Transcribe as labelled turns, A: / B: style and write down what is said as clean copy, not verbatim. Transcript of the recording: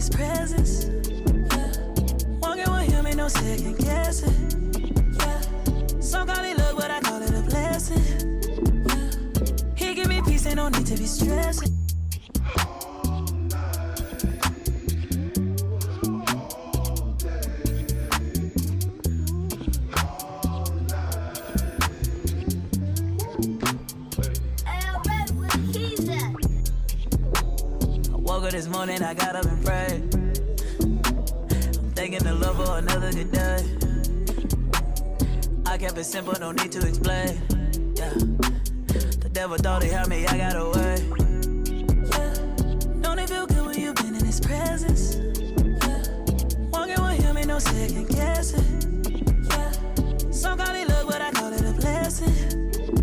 A: his presence. Yeah. Walking with him ain't no second guessing. Yeah. Some call it luck, but I call it a blessing. Yeah. He give me peace, ain't no need to be stressing. This morning I got up and prayed. I'm thanking the Lord for another good day. I kept it simple, no need to explain. Yeah. The devil thought he had me, I got away. Yeah. Don't it feel good when you've been in his presence? Yeah. Walking with him ain't no second guessing. Yeah. Some call it luck, but I call it a blessing.